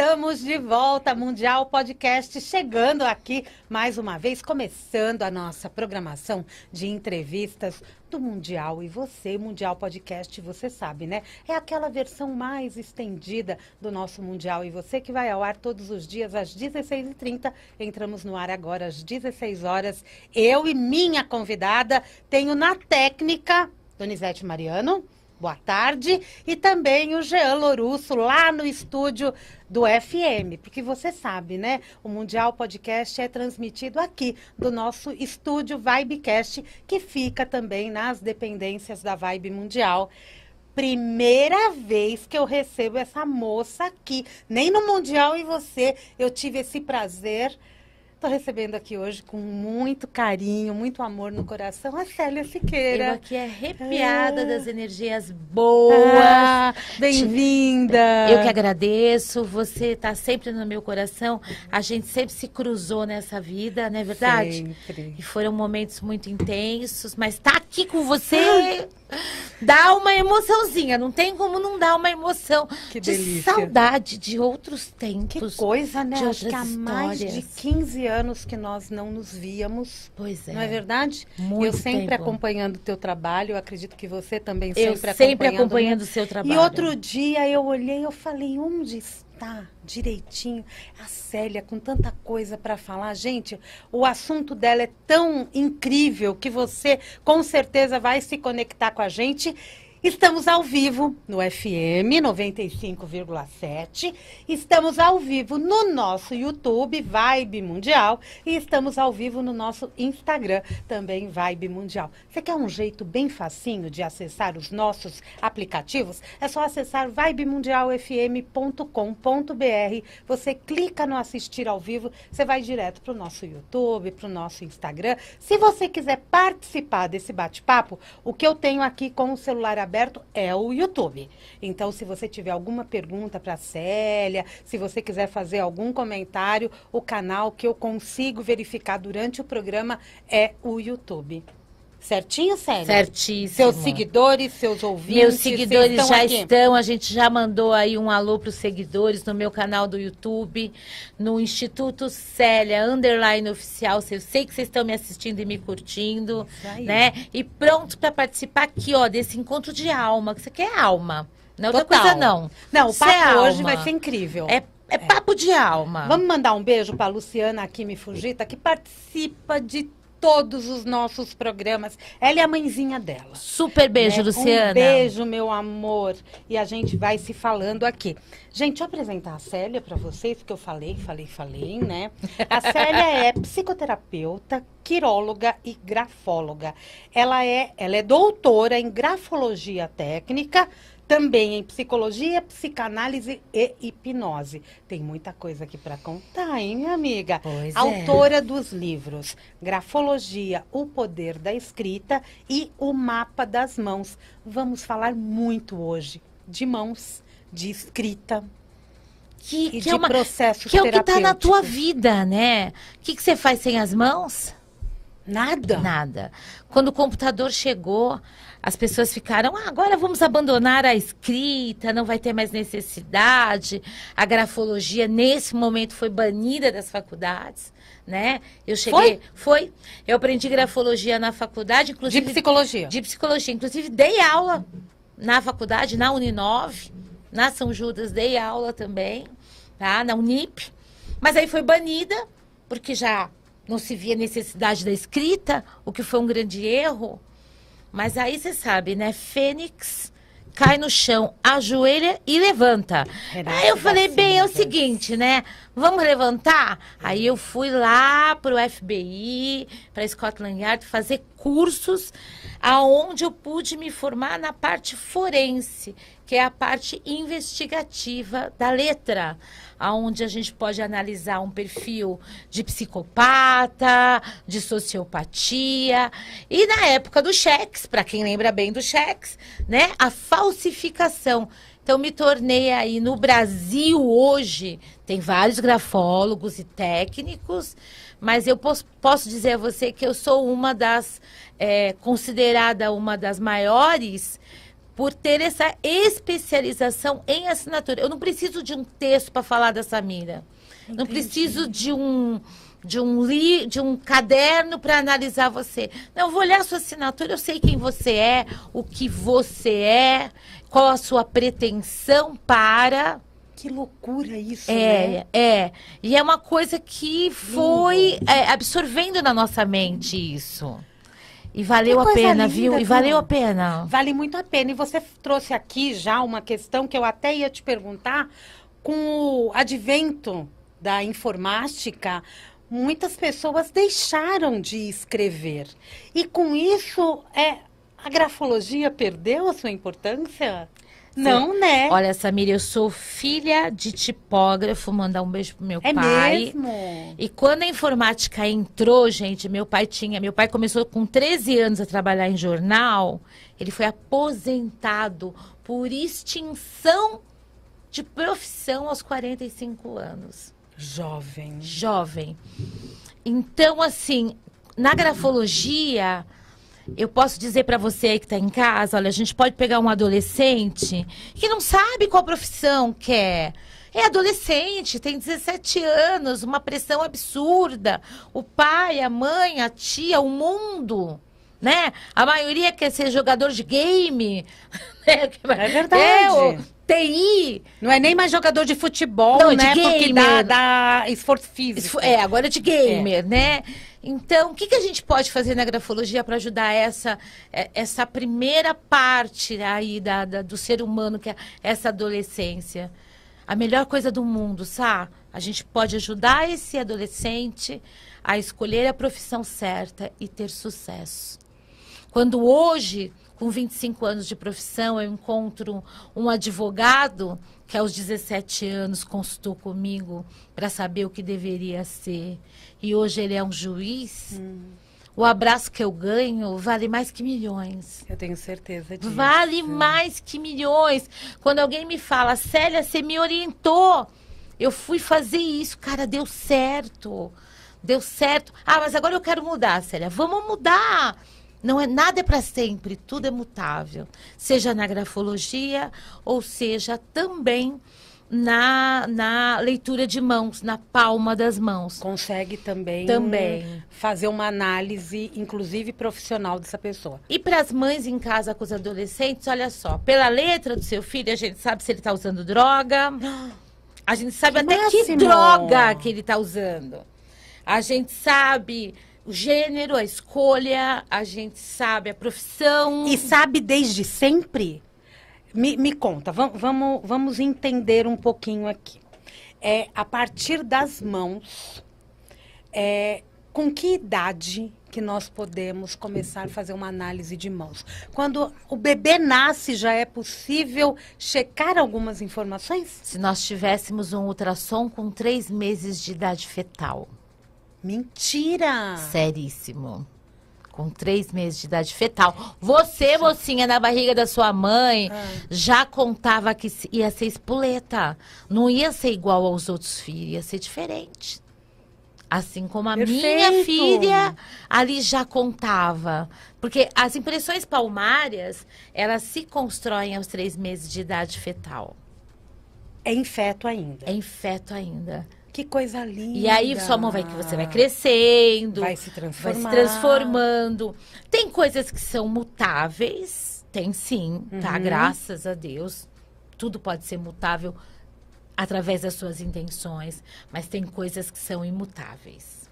Estamos de volta, Mundial Podcast, chegando aqui mais uma vez, começando a nossa programação de entrevistas do Mundial. E você, Mundial Podcast, você sabe, né? É aquela versão mais estendida do nosso Mundial. E você que vai ao ar todos os dias às 16h30. Entramos no ar agora às 16 horas. Eu e minha convidada tenho na técnica Donizete Mariano. Boa tarde. E também o Jean Lorusso, lá no estúdio do FM. Porque você sabe, né? O Mundial Podcast é transmitido aqui, do nosso estúdio Vibecast, que fica também nas dependências da Vibe Mundial. Primeira vez que eu recebo essa moça aqui. Nem no Mundial e você eu tive esse prazer. Estou recebendo aqui hoje com muito carinho, muito amor no coração, a Célia Siqueira. Eu aqui arrepiada das energias boas. Bem-vinda! Eu que agradeço, você está sempre no meu coração. A gente sempre se cruzou nessa vida, não é verdade? Sempre. E foram momentos muito intensos, mas estar aqui com você dá uma emoçãozinha. Não tem como não dar uma emoção Que de delícia. saudade de outros Que tempos. coisa, né? de Acho que há outras mais de histórias. 15 anos que nós não nos víamos. Pois é. Não é verdade? Muito eu sempre tempo. acompanhando o teu trabalho, eu acredito que você também Eu sempre sempre acompanhando acompanhando o seu trabalho. E outro dia eu olhei e eu falei, onde está direitinho a Célia com tanta coisa para falar? Gente, o assunto dela é tão incrível que você com certeza vai se conectar com a gente. Estamos ao vivo no FM 95,7. Estamos ao vivo no nosso YouTube, Vibe Mundial. E estamos ao vivo no nosso Instagram, também Vibe Mundial. Você quer um jeito bem facinho de acessar os nossos aplicativos? É só acessar vibemundialfm.com.br. Você clica no assistir ao vivo, você vai direto para o nosso YouTube, para o nosso Instagram. Se você quiser participar desse bate-papo, o que eu tenho aqui com o celular aberto é o YouTube. Então, se você tiver alguma pergunta para a Célia, se você quiser fazer algum comentário, o canal que eu consigo verificar durante o programa é o YouTube. Certinho, Célia? Certíssimo. Seus seguidores, seus ouvintes. Meus seguidores vocês já aqui? estão, a gente já mandou aí um alô para os seguidores no meu canal do YouTube, no Instituto Célia, _oficial. Eu sei que vocês estão me assistindo e me curtindo, Isso aí. né? E pronto para participar aqui, ó, desse encontro de alma, que você quer alma. Não é outra Total. coisa, não. Não, o Isso é papo hoje alma. vai ser incrível. É papo de alma. Vamos mandar um beijo para a Luciana Akimi Fujita, que participa de todos os nossos programas. Ela é a mãezinha dela. Super beijo, Né? Luciana. Um beijo, meu amor. E a gente vai se falando aqui. Gente, deixa eu apresentar a Célia para vocês, porque eu falei, né? A Célia é psicoterapeuta, quiróloga e grafóloga. Ela é doutora em grafologia técnica, também em psicologia, psicanálise e hipnose. Tem muita coisa aqui para contar, hein, minha amiga? Pois é. Autora dos livros Grafologia, O Poder da Escrita e O Mapa das Mãos. Vamos falar muito hoje de mãos, de escrita e de processos que é o que está na tua terapêuticos. vida, né? O que você faz sem as mãos? Nada. Nada. Quando o computador chegou, as pessoas ficaram, agora vamos abandonar a escrita, não vai ter mais necessidade. A grafologia, nesse momento, foi banida das faculdades, né? Eu cheguei... Foi? Eu aprendi grafologia na faculdade, De inclusive... psicologia. De psicologia. Inclusive, dei aula na faculdade, na Uninove, na São Judas, dei aula também, tá? Na Unip. Mas aí foi banida, porque já não se via necessidade da escrita, o que foi um grande erro. Mas aí você sabe, né? Fênix cai no chão, ajoelha e levanta. Renata Aí eu falei, da bem, é o Silva. seguinte, né? Vamos levantar? Aí eu fui lá pro FBI, para Scotland Yard, fazer cursos aonde eu pude me formar na parte forense, que é a parte investigativa da letra, aonde a gente pode analisar um perfil de psicopata, de sociopatia, e na época do cheques, para quem lembra bem do cheques, né, a falsificação. Então, me tornei aí no Brasil hoje, tem vários grafólogos e técnicos, mas eu posso dizer a você que eu sou uma das, considerada uma das maiores por ter essa especialização em assinatura. Eu não preciso de um texto para falar da Samira. Entendi. Não preciso de um caderno para analisar você. Não, eu vou olhar a sua assinatura, eu sei quem você é, o que você é, qual a sua pretensão para... Que loucura isso, né? E é uma coisa que foi absorvendo na nossa mente isso. E valeu a pena, viu? E valeu a pena. Vale muito a pena. E você trouxe aqui já uma questão que eu até ia te perguntar. Com o advento da informática, muitas pessoas deixaram de escrever. E com isso, a grafologia perdeu a sua importância? Não, né? Olha, Samira, eu sou filha de tipógrafo, mandar um beijo pro meu pai. Mesmo? E quando a informática entrou, gente, meu pai começou com 13 anos a trabalhar em jornal, ele foi aposentado por extinção de profissão aos 45 anos. Jovem. Então, assim, na grafologia... Eu posso dizer para você aí que está em casa, olha, a gente pode pegar um adolescente que não sabe qual profissão quer. É adolescente, tem 17 anos, uma pressão absurda. O pai, a mãe, a tia, o mundo, né? A maioria quer ser jogador de game. É verdade. TI. Não é nem mais jogador de futebol, não, né? De porque dá esforço físico. Agora é de gamer, né? Então, o que a gente pode fazer na grafologia para ajudar essa primeira parte aí do ser humano, que é essa adolescência? A melhor coisa do mundo, sabe? A gente pode ajudar esse adolescente a escolher a profissão certa e ter sucesso. Quando hoje, com 25 anos de profissão, eu encontro um advogado que aos 17 anos consultou comigo para saber o que deveria ser. E hoje ele é um juiz. O abraço que eu ganho vale mais que milhões. Eu tenho certeza disso. Vale mais que milhões. Quando alguém me fala, Célia, você me orientou. Eu fui fazer isso. Cara, deu certo. Deu certo. Ah, mas agora eu quero mudar, Célia. Vamos mudar. Não é nada para sempre, tudo é mutável. Seja na grafologia ou seja também na leitura de mãos, na palma das mãos. Consegue também fazer uma análise, inclusive profissional, dessa pessoa. E para as mães em casa com os adolescentes, olha só, pela letra do seu filho, a gente sabe se ele está usando droga, a gente sabe até que droga que ele está usando. A gente sabe o gênero, a escolha, a gente sabe a profissão. E sabe desde sempre? Me conta, vamos entender um pouquinho aqui. A partir das mãos, com que idade que nós podemos começar a fazer uma análise de mãos? Quando o bebê nasce, já é possível checar algumas informações? Se nós tivéssemos um ultrassom com 3 meses de idade fetal. Mentira! Seríssimo. Com 3 meses de idade fetal. Você, mocinha, na barriga da sua mãe, já contava que ia ser espoleta. Não ia ser igual aos outros filhos, ia ser diferente. Assim como a minha filha ali já contava. Porque as impressões palmárias, elas se constroem aos 3 meses de idade fetal. É em feto ainda. É em feto ainda. Que coisa linda. E aí sua mão você vai crescendo. Vai se transformando. Vai se transformando. Tem coisas que são mutáveis. Tem sim, tá? Graças a Deus. Tudo pode ser mutável através das suas intenções. Mas tem coisas que são imutáveis.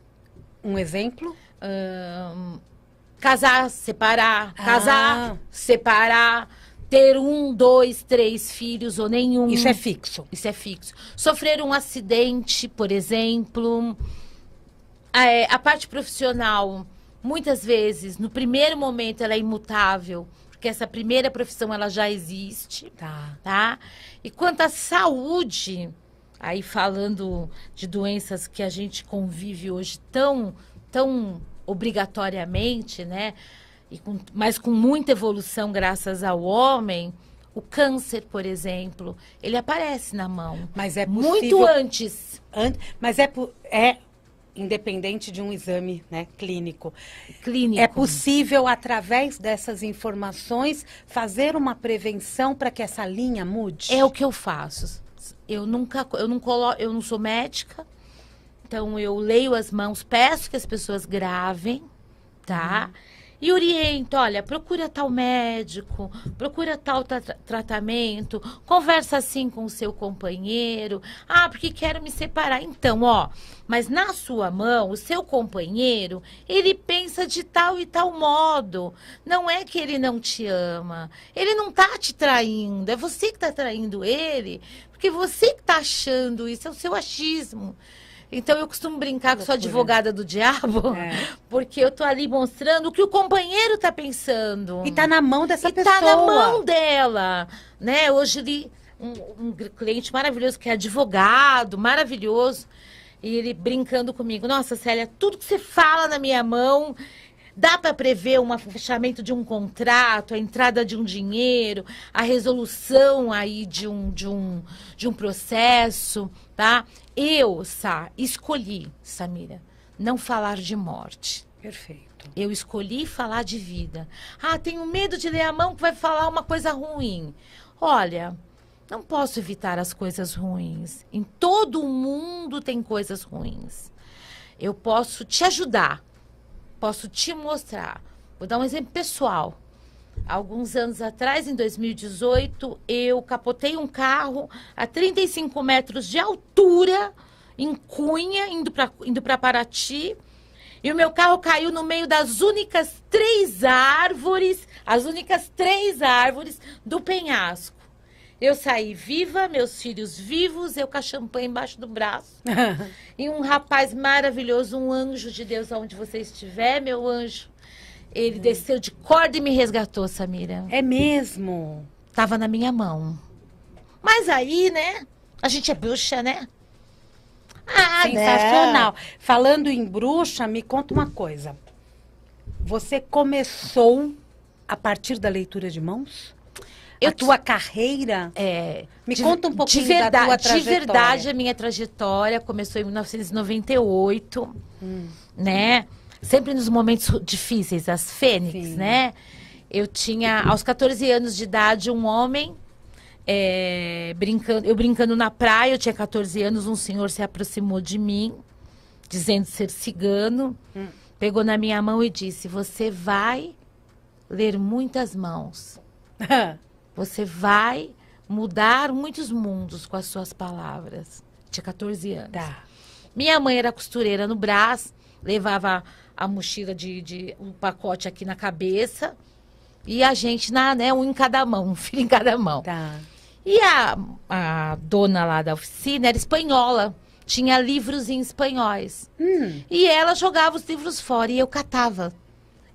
Um exemplo? Casar, separar. Casar, separar. Ter 1, 2, 3 filhos ou nenhum. Isso é fixo. Isso é fixo. Sofrer um acidente, por exemplo. A parte profissional, muitas vezes, no primeiro momento, ela é imutável. Porque essa primeira profissão, ela já existe. Tá? E quanto à saúde, aí falando de doenças que a gente convive hoje tão obrigatoriamente, né? Mas com muita evolução graças ao homem, o câncer, por exemplo, ele aparece na mão. Mas é possível... Muito antes. Mas independente de um exame, né, clínico. Clínico. É possível, através dessas informações, fazer uma prevenção para que essa linha mude? É o que eu faço. Eu não sou médica, então eu leio as mãos, peço que as pessoas gravem, tá? E oriento, olha, procura tal médico, procura tal tratamento, conversa assim com o seu companheiro. Ah, porque quero me separar. Então, ó, mas na sua mão, o seu companheiro, ele pensa de tal e tal modo. Não é que ele não te ama. Ele não tá te traindo, é você que tá traindo ele, porque você que tá achando isso, é o seu achismo. Então, eu costumo brincar que sou advogada do diabo, porque eu tô ali mostrando o que o companheiro tá pensando. E tá na mão dessa pessoa. E tá na mão dela, né? Hoje ele, um cliente maravilhoso, que é advogado, maravilhoso, e ele brincando comigo. Nossa, Célia, tudo que você fala na minha mão... Dá para prever um fechamento de um contrato, a entrada de um dinheiro, a resolução aí de um processo, tá? Eu, escolhi, Samira, não falar de morte. Perfeito. Eu escolhi falar de vida. Ah, tenho medo de ler a mão que vai falar uma coisa ruim. Olha, não posso evitar as coisas ruins. Em todo mundo tem coisas ruins. Eu posso te ajudar. Posso te mostrar. Vou dar um exemplo pessoal. Alguns anos atrás, em 2018, eu capotei um carro a 35 metros de altura, em Cunha, indo para Paraty. E o meu carro caiu no meio das únicas 3 árvores, as únicas 3 árvores do penhasco. Eu saí viva, meus filhos vivos, eu com a champanhe embaixo do braço. E um rapaz maravilhoso, um anjo de Deus, aonde você estiver, meu anjo. Ele desceu de corda e me resgatou, Samira. É mesmo? Tava na minha mão. Mas aí, né? A gente é bruxa, né? Ah, sensacional. Né? Falando em bruxa, me conta uma coisa. Você começou a partir da leitura de mãos? A tua carreira? Me conta um pouquinho da tua trajetória. De verdade, a minha trajetória começou em 1998, né? Sempre nos momentos difíceis, as fênix, né? Eu tinha, aos 14 anos de idade, um homem, eu brincando na praia, eu tinha 14 anos, um senhor se aproximou de mim, dizendo ser cigano, pegou na minha mão e disse, você vai ler muitas mãos. Você vai mudar muitos mundos com as suas palavras. Tinha 14 anos. Tá. Minha mãe era costureira no Brás, levava a mochila um pacote aqui na cabeça. E a gente, um em cada mão, um filho em cada mão. Tá. E a dona lá da oficina era espanhola. Tinha livros em espanhóis. E ela jogava os livros fora e eu catava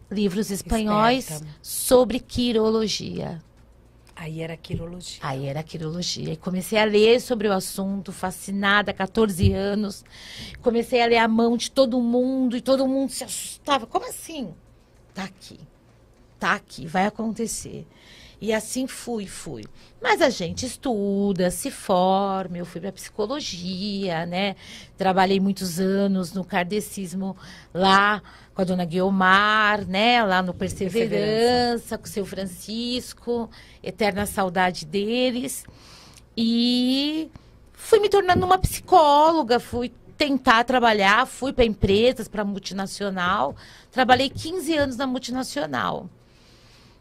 livros espanhóis sobre quirologia. Aí era quirologia. E comecei a ler sobre o assunto, fascinada, 14 anos. Comecei a ler a mão de todo mundo e todo mundo se assustava. Como assim? Tá aqui, vai acontecer. E assim fui. Mas a gente estuda, se forma, eu fui para psicologia, né? Trabalhei muitos anos no kardecismo lá com a dona Guiomar, né? Lá no Perseverança, com o seu Francisco, eterna saudade deles. E fui me tornando uma psicóloga, fui tentar trabalhar, fui para empresas, para multinacional. Trabalhei 15 anos na multinacional.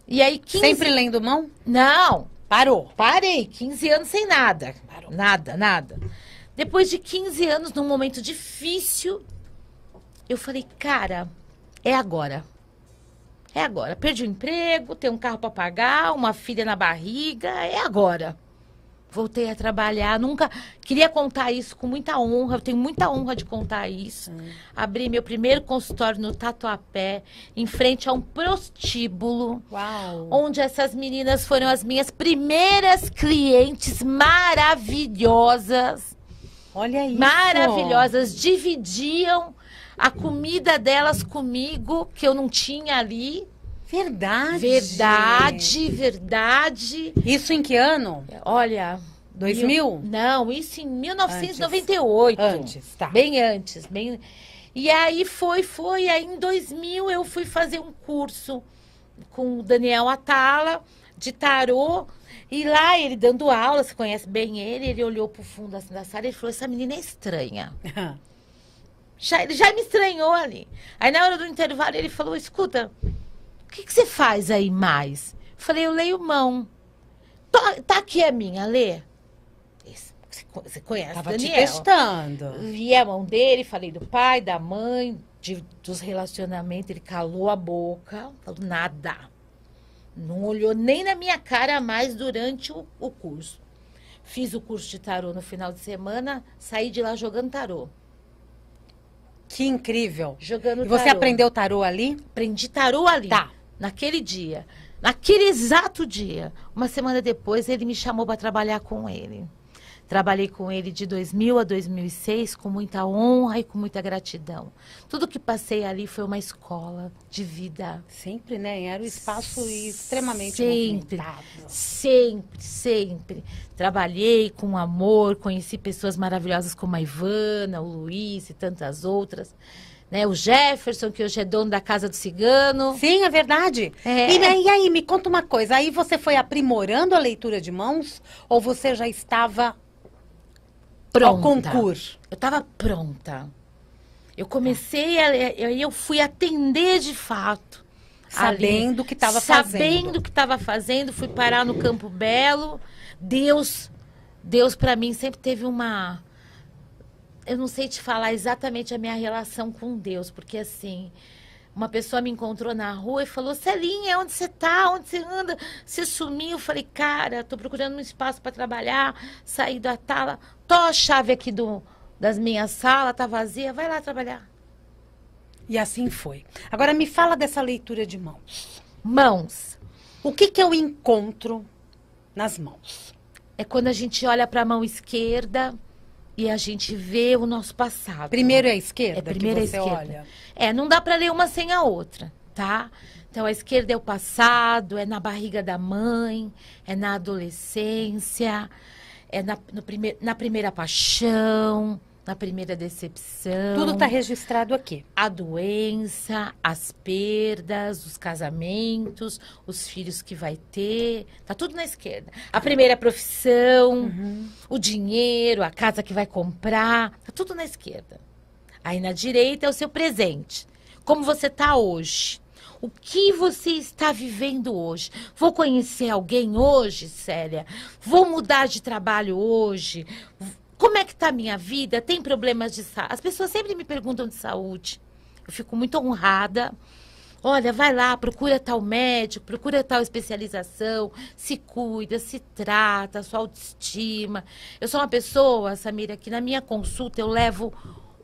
E aí, Sempre lendo mão? Não. Parou? Parei. 15 anos sem nada. Parou. Nada. Depois de 15 anos, num momento difícil, eu falei, cara, é agora. Perdi o emprego, tenho um carro para pagar, uma filha na barriga, é agora. Voltei a trabalhar, nunca queria contar isso com muita honra, eu tenho muita honra de contar isso. Abri meu primeiro consultório no Tatuapé, em frente a um prostíbulo. Uau. Onde essas meninas foram as minhas primeiras clientes maravilhosas. Olha isso. Maravilhosas, dividiam a comida delas comigo, que eu não tinha ali. Verdade. Isso em que ano? Olha... 2000? Não, isso em 1998. Antes, tá. Bem antes. E aí foi. Aí em 2000 eu fui fazer um curso com o Daniel Atala, de tarô. E lá ele dando aula, você conhece bem ele olhou pro fundo assim, da sala e falou, essa menina é estranha. Ele já me estranhou ali. Aí na hora do intervalo ele falou, escuta, o que você faz aí mais? Eu falei, eu leio mão. Tá aqui a minha, lê. Você conhece Tava Daniel. te testando. Vi a mão dele, falei do pai, da mãe, dos relacionamentos. Ele calou a boca, falou nada. Não olhou nem na minha cara mais durante o curso. Fiz o curso de tarô no final de semana, saí de lá jogando tarô. Que incrível. Jogando E você tarô. aprendeu tarô ali? Aprendi tarô ali. Tá. Naquele dia. Naquele exato dia. Uma semana depois, ele me chamou para trabalhar com ele. Trabalhei com ele de 2000 a 2006 com muita honra e com muita gratidão. Tudo que passei ali foi uma escola de vida. Sempre, né? Era um espaço extremamente Sempre, movimentado. sempre. Trabalhei com amor, conheci pessoas maravilhosas como a Ivana, o Luiz e tantas outras. Né? O Jefferson, que hoje é dono da Casa do Cigano. Sim, é verdade. É. E aí, me conta uma coisa. Aí você foi aprimorando a leitura de mãos ou você já estava ao concurso? Eu estava pronta. Eu comecei, eu fui atender de fato. Sabendo o que estava fazendo. Sabendo o que estava fazendo, fui parar no Campo Belo. Deus para mim sempre teve uma... Eu não sei te falar exatamente a minha relação com Deus, porque assim... Uma pessoa me encontrou na rua e falou, Celinha, onde você tá? Onde você anda? Você sumiu? Eu falei, cara, tô procurando um espaço para trabalhar, saí da tala. Tô a chave aqui das minhas salas, tá vazia, vai lá trabalhar. E assim foi. Agora me fala dessa leitura de mãos. Mãos. O que eu encontro nas mãos? É quando a gente olha para a mão esquerda e a gente vê o nosso passado. Primeiro é a esquerda primeiro que você a esquerda. olha? Não dá para ler uma sem a outra, tá? Então, a esquerda é o passado, é na barriga da mãe, é na adolescência, é na primeira paixão, na primeira decepção. Tudo está registrado aqui. A doença, as perdas, os casamentos, os filhos que vai ter. Tá tudo na esquerda. A primeira profissão, o dinheiro, a casa que vai comprar. Tá tudo na esquerda. Aí na direita é o seu presente. Como você tá hoje. O que você está vivendo hoje? Vou conhecer alguém hoje, Célia? Vou mudar de trabalho hoje? Como é que tá a minha vida? Tem problemas de saúde? As pessoas sempre me perguntam de saúde. Eu fico muito honrada. Olha, vai lá, procura tal médico, procura tal especialização, se cuida, se trata, sua autoestima. Eu sou uma pessoa, Samira, que na minha consulta eu levo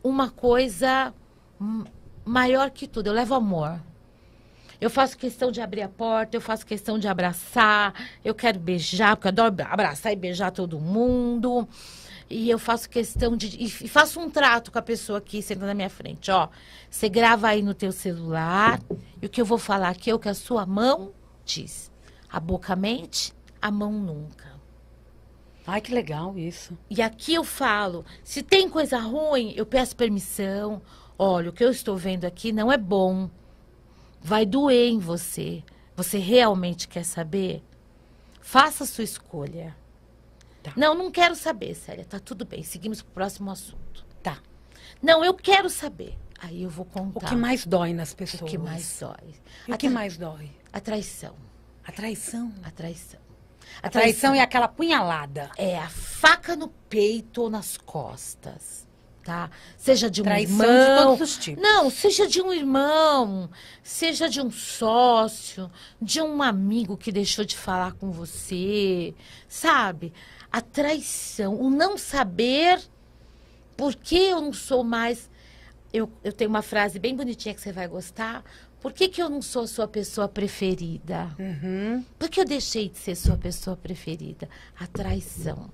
uma coisa maior que tudo, eu levo amor. Eu faço questão de abrir a porta, eu faço questão de abraçar, eu quero beijar, porque eu adoro abraçar e beijar todo mundo. E eu faço questão e faço um trato com a pessoa aqui, sentando na minha frente. Ó, você grava aí no teu celular, e o que eu vou falar aqui é o que a sua mão diz. A boca mente, a mão nunca. Ai, que legal isso. E aqui eu falo, se tem coisa ruim, eu peço permissão. Olha, o que eu estou vendo aqui não é bom. Vai doer em você. Você realmente quer saber? Faça a sua escolha. Tá. Não quero saber, Célia. Tá tudo bem. Seguimos pro próximo assunto. Tá. Não, eu quero saber. Aí eu vou contar. O que mais dói nas pessoas? O que mais dói? E o que mais dói? A traição. A traição. A traição. A traição é aquela punhalada. É a faca no peito ou nas costas. Tá? Seja de um Traição irmão. de todos os tipos. Não, seja de um irmão, seja de um sócio, de um amigo que deixou de falar com você, sabe? A traição, o não saber por que eu não sou mais... Eu tenho uma frase bem bonitinha que você vai gostar. Por que eu não sou sua pessoa preferida? Por que eu deixei de ser sua pessoa preferida? A traição.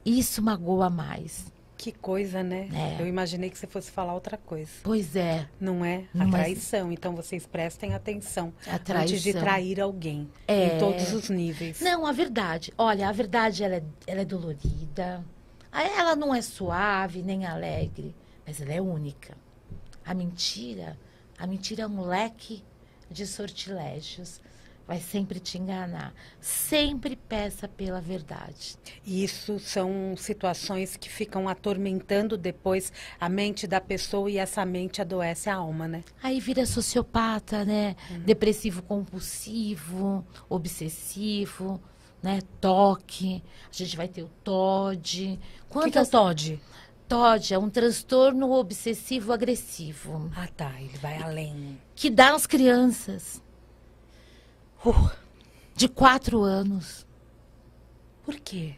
Isso magoa mais. Que coisa, né? É. Eu imaginei que você fosse falar outra coisa. Pois é. Não é? A Mas- traição. Então, vocês prestem atenção A antes de traição. trair alguém. É. Em todos os níveis. Não, a verdade. Olha, a verdade, ela é dolorida. Ela não é suave, nem alegre. Mas ela é única. A mentira é um leque de sortilégios. Vai sempre te enganar. Sempre peça pela verdade. Isso são situações que ficam atormentando depois a mente da pessoa e essa mente adoece a alma, né? Aí vira sociopata, né? Depressivo compulsivo, obsessivo, né? TOC. A gente vai ter o TOD. O que é o TOD? TOD é um transtorno obsessivo agressivo. Ah, tá. Ele vai além. Que dá nas crianças. De 4 anos. Por quê?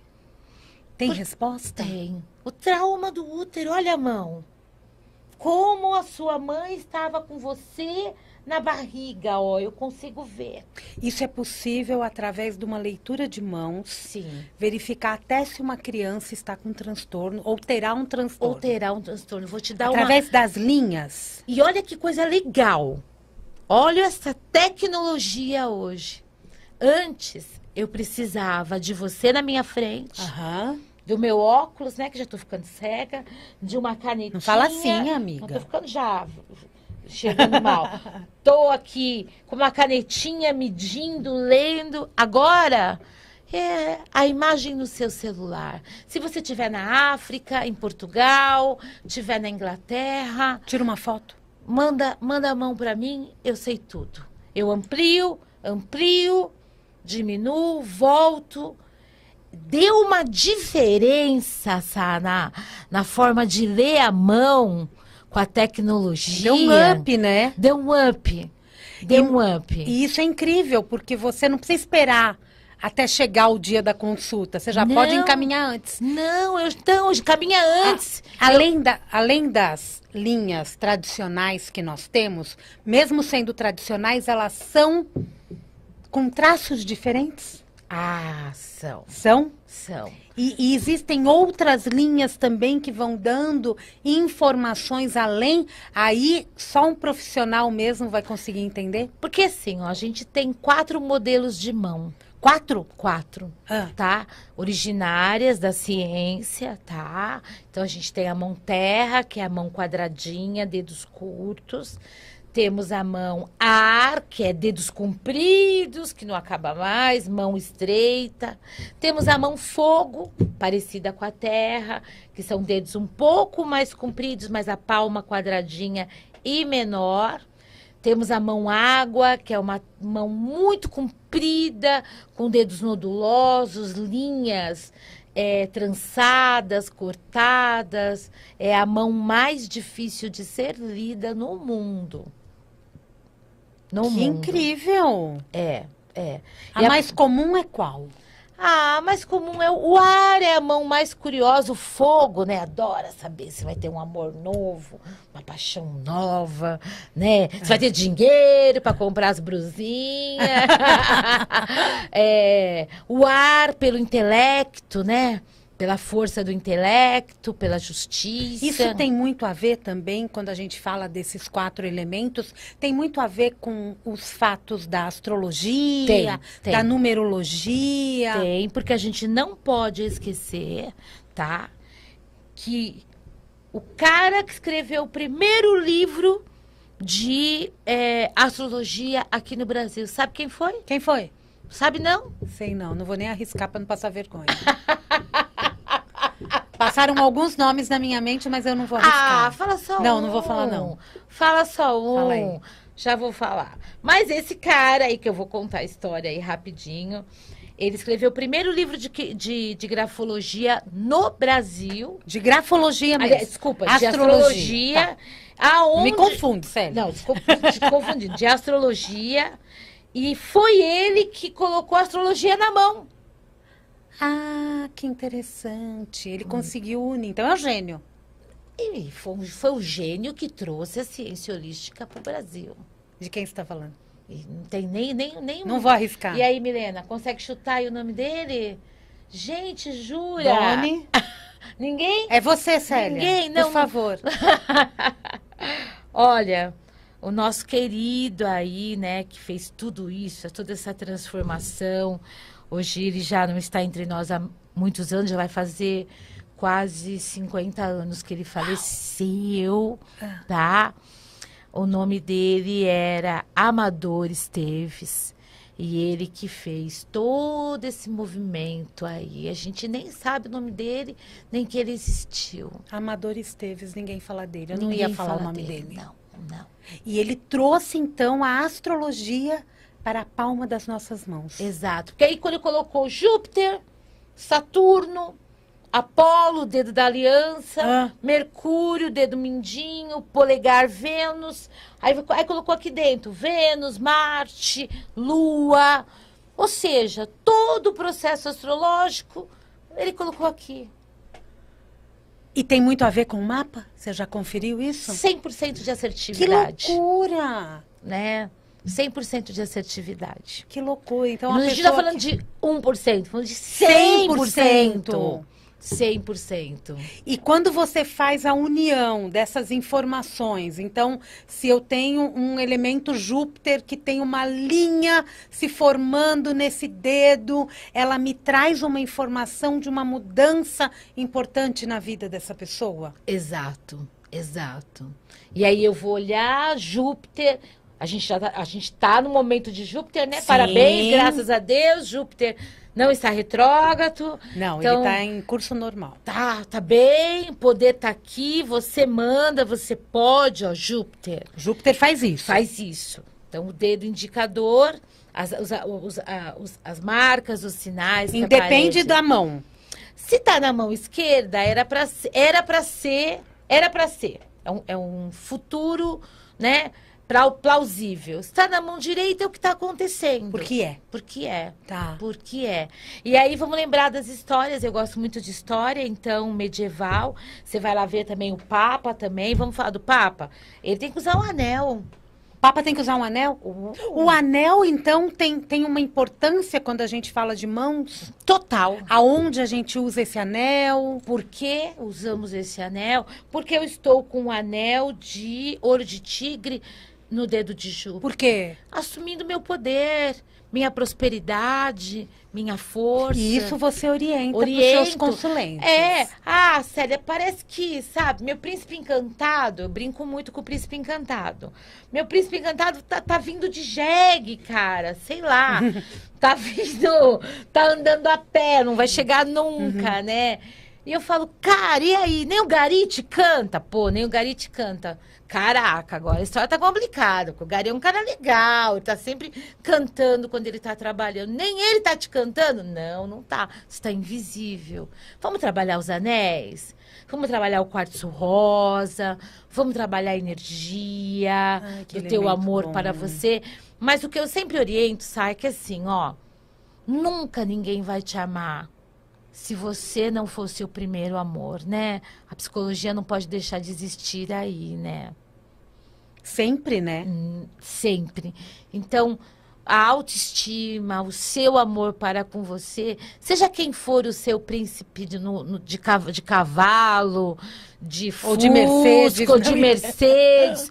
Tem resposta? Tem. O trauma do útero, olha a mão. Como a sua mãe estava com você na barriga, ó, eu consigo ver. Isso é possível através de uma leitura de mãos. Sim. Verificar até se uma criança está com transtorno ou terá um transtorno. Ou terá um transtorno. Vou te dar através das linhas. E olha que coisa legal. Olha essa tecnologia hoje. Antes, eu precisava de você na minha frente, do meu óculos, né, que já tô ficando cega, de uma canetinha. Não fala assim, amiga. Não tô ficando já chegando mal. Tô aqui com uma canetinha medindo, lendo. Agora, é a imagem no seu celular. Se você estiver na África, em Portugal, estiver na Inglaterra... Tira uma foto. Manda a mão para mim, eu sei tudo. Eu amplio, diminuo, volto. Deu uma diferença, Sana, na forma de ler a mão com a tecnologia. Deu um up, né? Deu um up. E isso é incrível, porque você não precisa esperar até chegar o dia da consulta. Você já pode encaminhar antes. Não, caminha antes. Além das linhas tradicionais que nós temos, mesmo sendo tradicionais, elas são com traços diferentes? Ah, são. São? São. E existem outras linhas também que vão dando informações além. Aí só um profissional mesmo vai conseguir entender? Porque assim, ó, a gente tem 4 modelos de mão. 4? 4, tá? Originárias da ciência, tá? Então, a gente tem a mão terra, que é a mão quadradinha, dedos curtos. Temos a mão ar, que é dedos compridos, que não acaba mais, mão estreita. Temos a mão fogo, parecida com a terra, que são dedos um pouco mais compridos, mas a palma quadradinha e menor. Temos a mão água, que é uma mão muito comprida, com dedos nodulosos, linhas trançadas, cortadas. É a mão mais difícil de ser lida no mundo. Que incrível! É. A mais comum é qual? A mais comum é o ar, é a mão mais curiosa, o fogo, né? Adora saber se vai ter um amor novo, uma paixão nova, né? Se vai ter dinheiro para comprar as brusinhas. O ar pelo intelecto, né? Pela força do intelecto, pela justiça. Isso tem muito a ver também, quando a gente fala desses 4 elementos, tem muito a ver com os fatos da astrologia, tem. da numerologia. Tem, porque a gente não pode esquecer, tá? Que o cara que escreveu o primeiro livro de astrologia aqui no Brasil, sabe quem foi? Quem foi? Sabe não? Sei não vou nem arriscar para não passar vergonha. Passaram alguns nomes na minha mente, mas eu não vou arriscar. Ah, fala só não vou falar não. Fala só um. Fala aí. Já vou falar. Mas esse cara aí, que eu vou contar a história aí rapidinho, ele escreveu o primeiro livro de grafologia no Brasil. De grafologia mesmo? Desculpa, de astrologia. Tá. Aonde... Me confunde, sério. Não, desculpa, te confundi. De astrologia. E foi ele que colocou a astrologia na mão. Ah, que interessante. Ele conseguiu unir. Então é um gênio. E foi o gênio que trouxe a ciência holística para o Brasil. De quem você está falando? E não tem nem Não vou arriscar. E aí, Milena, consegue chutar aí o nome dele? Gente, jura? Doni. Ninguém? É você, Célia. Ninguém, não. Por favor. Olha, o nosso querido aí, né, que fez tudo isso, toda essa transformação. Hoje ele já não está entre nós há muitos anos, já vai fazer quase 50 anos que ele faleceu, tá? O nome dele era Amador Esteves. E ele que fez todo esse movimento aí. A gente nem sabe o nome dele, nem que ele existiu. Amador Esteves, ninguém fala dele. Eu não Ninguém ia falar fala o nome dele. Não, não. E ele trouxe, então, a astrologia para a palma das nossas mãos. Exato. Porque aí quando ele colocou Júpiter, Saturno, Apolo, dedo da aliança, Mercúrio, dedo mindinho, polegar, Vênus. Aí colocou aqui dentro Vênus, Marte, Lua. Ou seja, todo o processo astrológico ele colocou aqui. E tem muito a ver com o mapa? Você já conferiu isso? 100% de Que assertividade. loucura! Né? 100% de assertividade. Que loucura. Então, Não, a gente não está falando de 1%, falando de 100%. 100%. E quando você faz a união dessas informações, então, se eu tenho um elemento Júpiter que tem uma linha se formando nesse dedo, ela me traz uma informação de uma mudança importante na vida dessa pessoa? Exato, exato. E aí eu vou olhar Júpiter. A gente tá no momento de Júpiter, né? Sim. Parabéns, graças a Deus, Júpiter não está retrógrado. Não, então, ele está em curso normal. Tá bem, poder tá aqui, você manda, você pode, ó, Júpiter. Júpiter faz isso. Faz isso. Então, o dedo indicador, as marcas, os sinais. Independe da mão. Se tá na mão esquerda, era para ser. É um futuro, né? Plausível. Se tá na mão direita, é o que está acontecendo. Por que é? Porque é. Tá. Porque é. E aí, vamos lembrar das histórias. Eu gosto muito de história, então, medieval. Você vai lá ver também o Papa também. Vamos falar do Papa? Ele tem que usar um anel. O Papa tem que usar um anel? O anel, então, tem uma importância quando a gente fala de mãos? Total. Aonde a gente usa esse anel? Por que usamos esse anel? Porque eu estou com um anel de ouro de tigre no dedo de Júpiter. Por quê? Assumindo meu poder, minha prosperidade, minha força. E isso você orienta para os seus consulentes. Célia, parece que, sabe, meu príncipe encantado, eu brinco muito com o príncipe encantado. Meu príncipe encantado tá vindo de jegue, cara, sei lá. Tá andando a pé, não vai chegar nunca, né? E eu falo, cara, e aí? Nem o Gari te canta? Pô, nem o Gari te canta. Caraca, agora a história tá complicada. O Gari é um cara legal, ele tá sempre cantando quando ele tá trabalhando. Nem ele tá te cantando? Não, não tá. Você tá invisível. Vamos trabalhar os anéis? Vamos trabalhar o quartzo rosa? Vamos trabalhar a energia do teu amor bom. para você? Mas o que eu sempre oriento, Sai, é que assim, ó, nunca ninguém vai te amar se você não for seu primeiro amor, né? A psicologia não pode deixar de existir aí, né? Sempre, né? Sempre. Então, a autoestima, o seu amor para com você, seja quem for o seu príncipe de cavalo, de Fusca, ou de Mercedes, ou de Mercedes,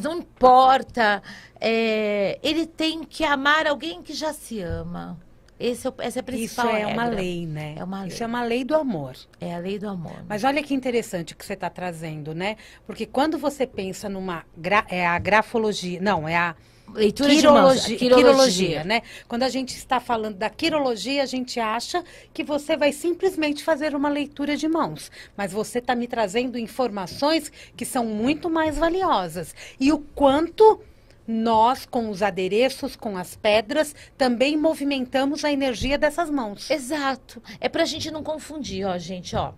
não importa. Ele tem que amar alguém que já se ama. Essa é a principal Isso é regra. uma lei, né? É uma lei. Isso é uma lei do amor. É a lei do amor. Mas olha que interessante o que você está trazendo, né? Porque quando você pensa numa... É a grafologia... Não, é a... Leitura de mãos, quirologia, né? Quando a gente está falando da quirologia, a gente acha que você vai simplesmente fazer uma leitura de mãos. Mas você está me trazendo informações que são muito mais valiosas. E o quanto... Nós, com os adereços, com as pedras, também movimentamos a energia dessas mãos. Exato. É pra gente não confundir, ó, gente, ó.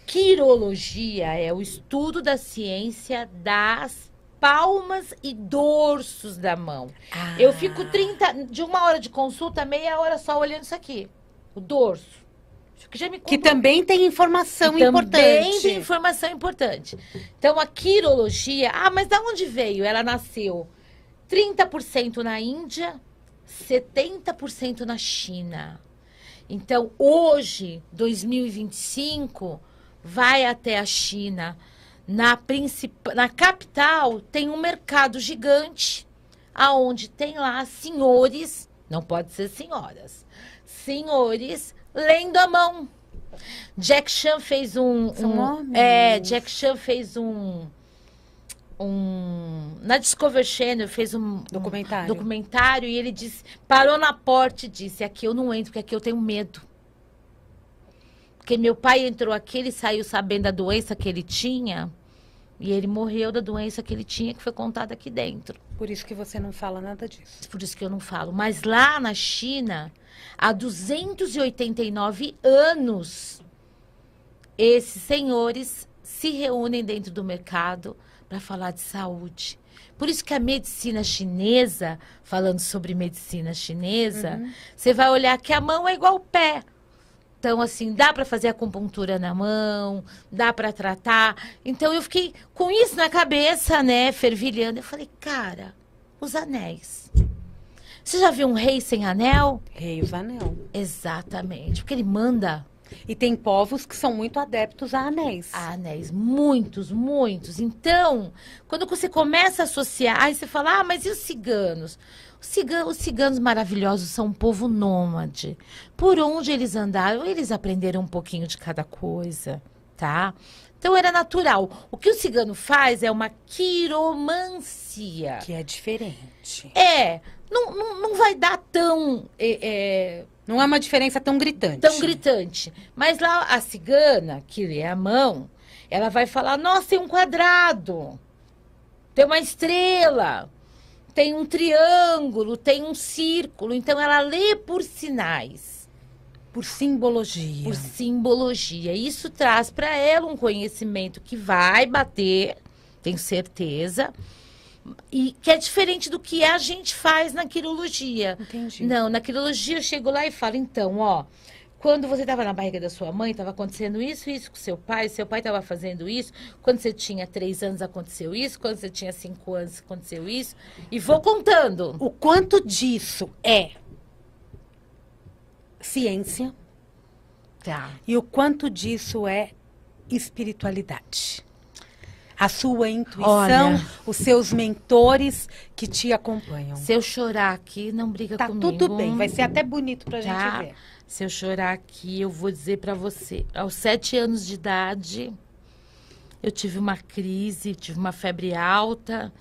Quirologia é o estudo da ciência das palmas e dorsos da mão. Eu fico de 1 hora de consulta, meia hora só olhando isso aqui. O dorso. Que também tem informação importante. Também tem informação importante. Então, a quirologia... mas da onde veio? Ela nasceu 30% na Índia, 70% na China. Então, hoje, 2025, vai até a China. Na capital, tem um mercado gigante, aonde tem lá senhores, não pode ser senhoras, senhores lendo a mão. Jack Chan fez São homens. Jack Chan fez na Discovery Channel, fez um Documentário. documentário e ele disse, parou na porta e disse, aqui eu não entro, porque aqui eu tenho medo. Porque meu pai entrou aqui, ele saiu sabendo da doença que ele tinha, e ele morreu da doença que ele tinha, que foi contada aqui dentro. Por isso que você não fala nada disso. Por isso que eu não falo. Mas lá na China, há 289 anos, esses senhores se reúnem dentro do mercado para falar de saúde. Por isso que a medicina chinesa, falando sobre medicina chinesa, você vai olhar que a mão é igual ao pé. Então, assim, dá para fazer acupuntura na mão, dá para tratar. Então, eu fiquei com isso na cabeça, né, fervilhando. Eu falei, cara, os anéis. Você já viu um rei sem anel? Rei os anel. Exatamente, porque ele manda. E tem povos que são muito adeptos a anéis. Anéis, muitos, muitos. Então, quando você começa a associar, aí você fala, mas e os ciganos? Os ciganos maravilhosos são um povo nômade. Por onde eles andaram, eles aprenderam um pouquinho de cada coisa, tá? Então, era natural. O que o cigano faz é uma quiromancia. Que é diferente. Não vai dar tão... Não é uma diferença tão gritante. Tão gritante. Mas lá a cigana, que é a mão, ela vai falar, nossa, tem um quadrado, tem uma estrela, tem um triângulo, tem um círculo. Então ela lê por sinais. Por simbologia. Por simbologia. Isso traz para ela um conhecimento que vai bater, tenho certeza, e que é diferente do que a gente faz na quirologia. Entendi. Não, na quirologia eu chego lá e falo, então, ó, quando você estava na barriga da sua mãe, estava acontecendo isso com seu pai estava fazendo isso, quando você tinha 3 anos aconteceu isso, quando você tinha 5 anos aconteceu isso, e vou contando. O quanto disso é ciência Tá. e o quanto disso é espiritualidade. A sua intuição, Olha, os seus mentores que te acompanham. Se eu chorar aqui, não briga Tá comigo. tudo bem, vai ser até bonito pra gente Tá? ver. Se eu chorar aqui, eu vou dizer pra você. Aos 7 anos de idade, eu tive uma crise, tive uma febre alta.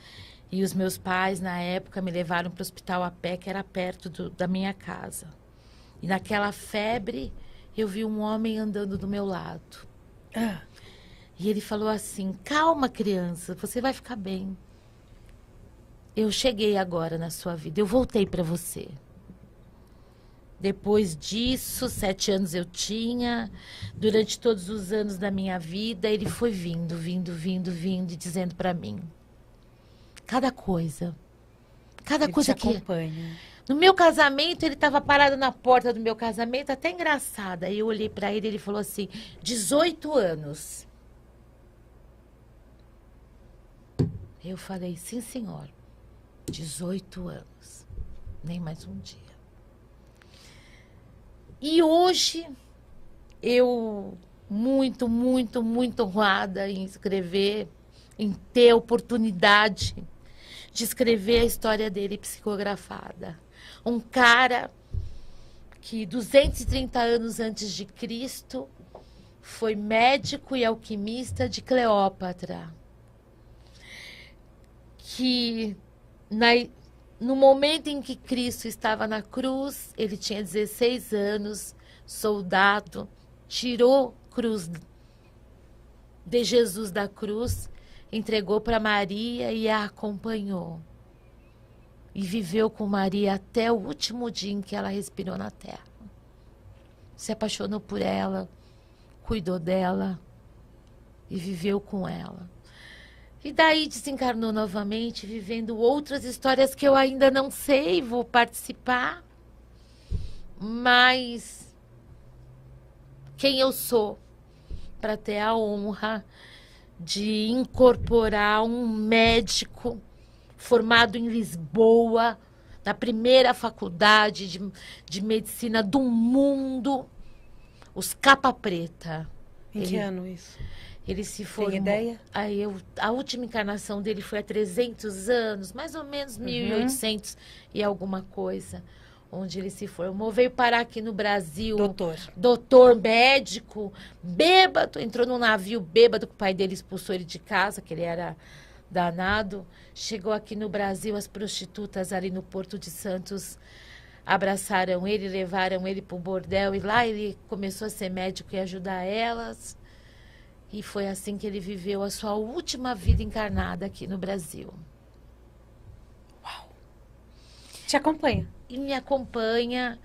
E os meus pais, na época, me levaram para o hospital a pé, que era perto da minha casa. E naquela febre, eu vi um homem andando do meu lado. Ah, E ele falou assim, calma, criança, você vai ficar bem. Eu cheguei agora na sua vida, eu voltei para você. Depois disso, 7 anos eu tinha. Durante todos os anos da minha vida, ele foi vindo e dizendo para mim. Cada coisa ele coisa te que... acompanha. No meu casamento, ele estava parado na porta do meu casamento, até engraçada. Aí eu olhei para ele e ele falou assim, 18 anos. Eu falei, sim, senhor, 18 anos, nem mais um dia. E hoje, eu muito, muito, muito honrada em escrever, em ter a oportunidade de escrever a história dele psicografada. Um cara que 230 anos antes de Cristo foi médico e alquimista de Cleópatra. Que no momento em que Cristo estava na cruz, ele tinha 16 anos, soldado, tirou a cruz de Jesus da cruz, entregou para Maria e a acompanhou. E viveu com Maria até o último dia em que ela respirou na terra. Se apaixonou por ela, cuidou dela e viveu com ela. E daí desencarnou novamente, vivendo outras histórias que eu ainda não sei, vou participar. Mas quem eu sou para ter a honra de incorporar um médico formado em Lisboa, na primeira faculdade de medicina do mundo, os Capa Preta. Em que ano isso? Ele se formou. Tem ideia? A última encarnação dele foi há 300 anos, mais ou menos 1800 e alguma coisa, onde ele se formou. Veio parar aqui no Brasil. Doutor médico, bêbado, entrou num navio bêbado, que o pai dele expulsou ele de casa, que ele era danado. Chegou aqui no Brasil, as prostitutas ali no Porto de Santos abraçaram ele, levaram ele para o bordel. E lá ele começou a ser médico e ajudar elas. E foi assim que ele viveu a sua última vida encarnada aqui no Brasil. Te acompanha. E me acompanha.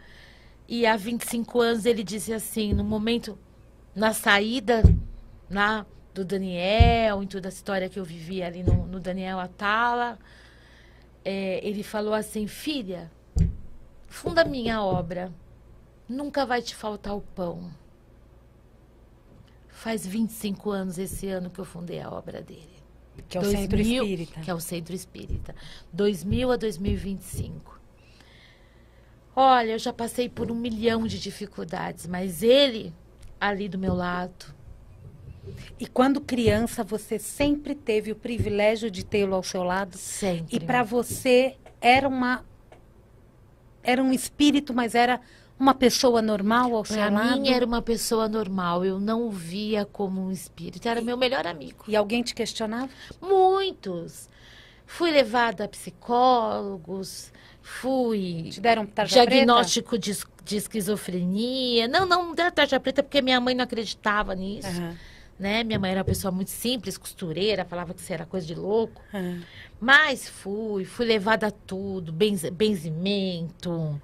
E há 25 anos ele disse assim, no momento, na saída do Daniel, em toda a história que eu vivi ali no Daniel Atala, ele falou assim, filha, funda minha obra, nunca vai te faltar o pão. Faz 25 anos esse ano que eu fundei a obra dele. Que é o Centro Espírita. Que é o Centro Espírita. 2000 a 2025. Olha, eu já passei por 1 milhão de dificuldades, mas ele, ali do meu lado. E quando criança, você sempre teve o privilégio de tê-lo ao seu lado? Sempre. E para você, era um espírito, mas era uma pessoa normal ao seu lado? Para mim, era uma pessoa normal. Eu não o via como um espírito. Era meu melhor amigo. E alguém te questionava? Muitos. Fui levada a psicólogos, Te deram tarja diagnóstico de esquizofrenia. Não deram tarja preta porque minha mãe não acreditava nisso. Uhum. Né? Minha mãe era uma pessoa muito simples, costureira, falava que isso era coisa de louco. Uhum. Mas fui levada a tudo, benzimento,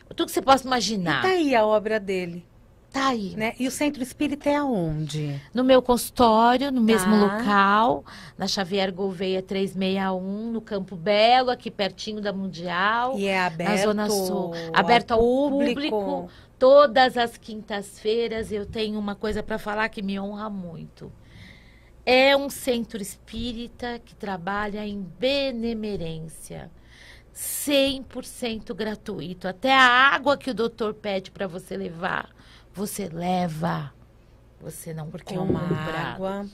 tudo que você possa imaginar. E tá aí a obra dele. Tá aí. Né? E o Centro Espírita é aonde? No meu consultório, no mesmo Tá. local, na Xavier Gouveia 361, no Campo Belo, aqui pertinho da Mundial. E é aberto na Zona Sul. Aberto ao público. Todas as quintas-feiras eu tenho uma coisa para falar que me honra muito. É um centro espírita que trabalha em benemerência. 100% gratuito. Até a água que o doutor pede para você levar, você leva. Você não Porque compra. uma água...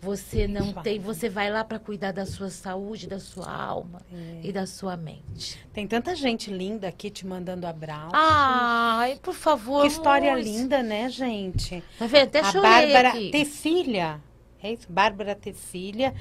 Você não tem, você vai lá para cuidar da sua saúde, da sua alma e da sua mente. Tem tanta gente linda aqui te mandando abraço. Ai, por favor. Que história muito. linda, né, gente? Tá vendo? Até A chorei Bárbara aqui. Tecília. É isso? Bárbara Tecília.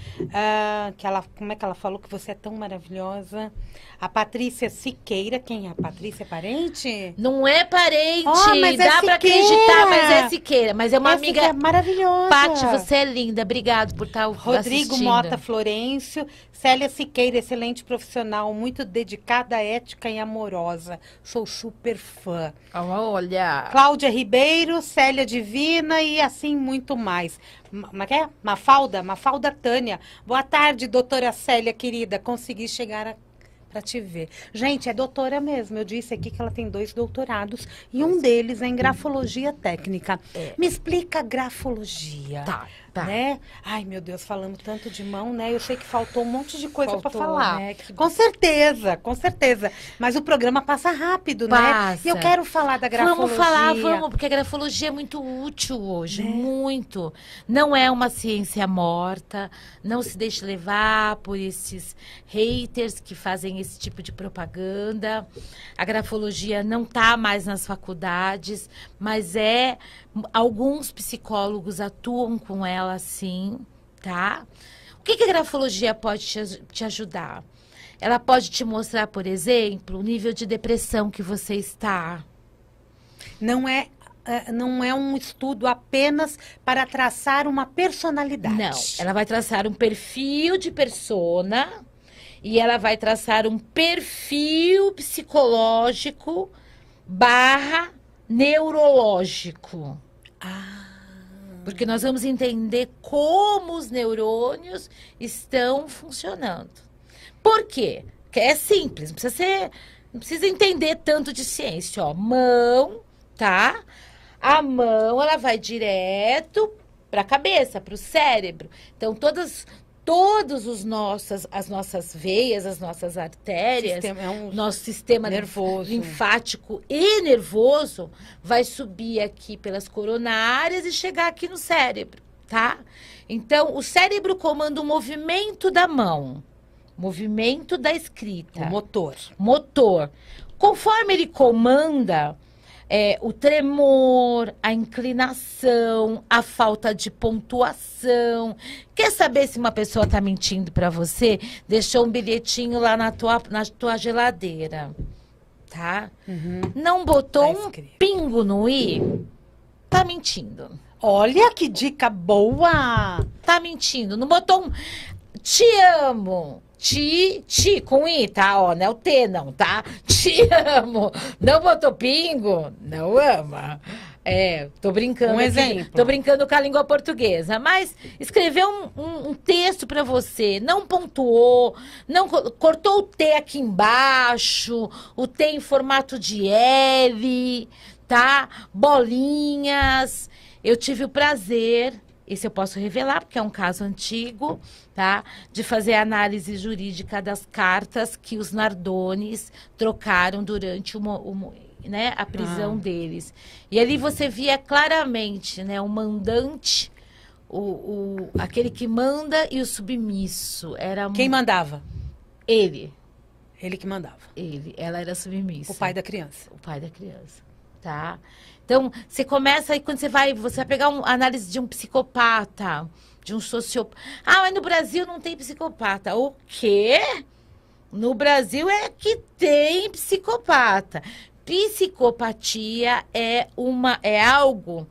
Que ela, como é que ela falou que você é tão maravilhosa? A Patrícia Siqueira. Quem é a Patrícia? É parente? Não é parente, mas é dá pra Siqueira. acreditar, mas é Siqueira. Mas é uma Essa amiga. que é maravilhosa. Pati, você é linda. Obrigado por estar Rodrigo assistindo. Mota Florencio, Célia Siqueira, excelente profissional, muito dedicada, ética e amorosa. Sou super fã. Olha. Cláudia Ribeiro, Célia Divina e assim muito mais. Mafalda Tânia. Boa tarde, doutora Célia, querida. Consegui chegar para te ver. Gente, é doutora mesmo. Eu disse aqui que ela tem 2 doutorados e um deles é em grafologia técnica. Me explica a grafologia. Tá. Né? Ai, meu Deus, falando tanto de mão, né? Eu sei que faltou um monte de coisa para falar. Né? Com certeza. Mas o programa passa rápido, né? E eu quero falar da grafologia. Vamos, porque a grafologia é muito útil hoje, muito. Não é uma ciência morta, não se deixe levar por esses haters que fazem esse tipo de propaganda. A grafologia não está mais nas faculdades, mas alguns psicólogos atuam com ela sim, tá? O que a grafologia pode te ajudar? Ela pode te mostrar, por exemplo, o nível de depressão que você está. Não é um estudo apenas para traçar uma personalidade. Não, ela vai traçar um perfil de persona e ela vai traçar um perfil psicológico / neurológico. Porque nós vamos entender como os neurônios estão funcionando. Por quê? Porque é simples, não precisa entender tanto de ciência. Ó, mão, tá? A mão, ela vai direto para a cabeça, para o cérebro. Então, as nossas veias, as nossas artérias, nosso sistema nervoso, linfático e nervoso vai subir aqui pelas coronárias e chegar aqui no cérebro, tá? Então, o cérebro comanda o movimento da mão, movimento da escrita. O motor. Conforme ele comanda, o tremor, a inclinação, a falta de pontuação. Quer saber se uma pessoa está mentindo para você? Deixou um bilhetinho lá na tua geladeira, tá? Não botou Tá um escrito. pingo no i, tá mentindo. Olha que dica boa! Tá mentindo. Não botou um te amo. Ti com i, tá? Ó, não é o T, não, tá? Te amo. Não botou pingo? Não ama. Tô brincando. Um exemplo. Tô brincando com a língua portuguesa. Mas escreveu um texto pra você, não pontuou, não cortou o T aqui embaixo, o T em formato de L, tá? Bolinhas. Eu tive o prazer, esse eu posso revelar, porque é um caso antigo, tá? De fazer a análise jurídica das cartas que os Nardones trocaram durante a prisão deles. E ali você via claramente, né, o mandante, aquele que manda e o submisso. Quem mandava? Ele. Ele que mandava. Ela era submissa. O pai da criança. O pai da criança, tá? Então, você começa aí, quando você vai pegar uma análise de um psicopata, de um sociopata. Ah, mas no Brasil não tem psicopata. O quê? No Brasil é que tem psicopata. Psicopatia é algo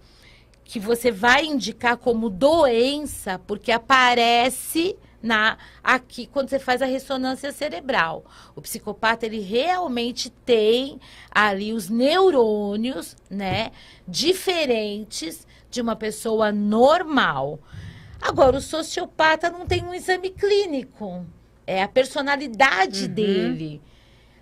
que você vai indicar como doença, porque aparece aqui quando você faz a ressonância cerebral. O psicopata, ele realmente tem ali os neurônios, né, diferentes de uma pessoa normal. Agora, o sociopata não tem um exame clínico. É a personalidade dele.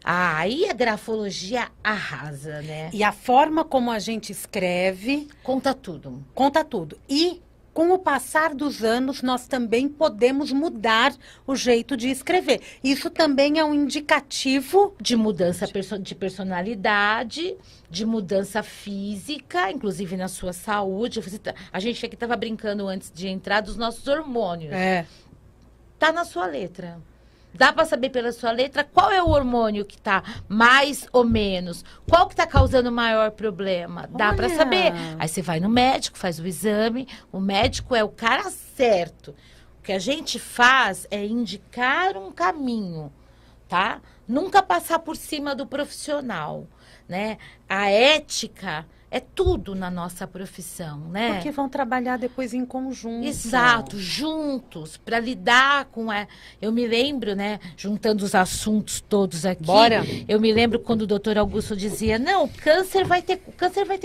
Aí a grafologia arrasa, né? E a forma como a gente escreve... Conta tudo. Conta tudo. E, com o passar dos anos, nós também podemos mudar o jeito de escrever. Isso também é um indicativo... De mudança de personalidade, de mudança física, inclusive na sua saúde. A gente aqui estava brincando antes de entrar dos nossos hormônios. Tá na sua letra. Dá para saber pela sua letra qual é o hormônio que tá mais ou menos. Qual que tá causando o maior problema. Dá para saber. Aí você vai no médico, faz o exame. O médico é o cara certo. O que a gente faz é indicar um caminho, tá? Nunca passar por cima do profissional, né? A ética é tudo na nossa profissão, né? Porque vão trabalhar depois em conjunto. Exato, juntos, para lidar com... Eu me lembro, né, juntando os assuntos todos aqui. Bora. Eu me lembro quando o doutor Augusto dizia, não, o câncer vai ter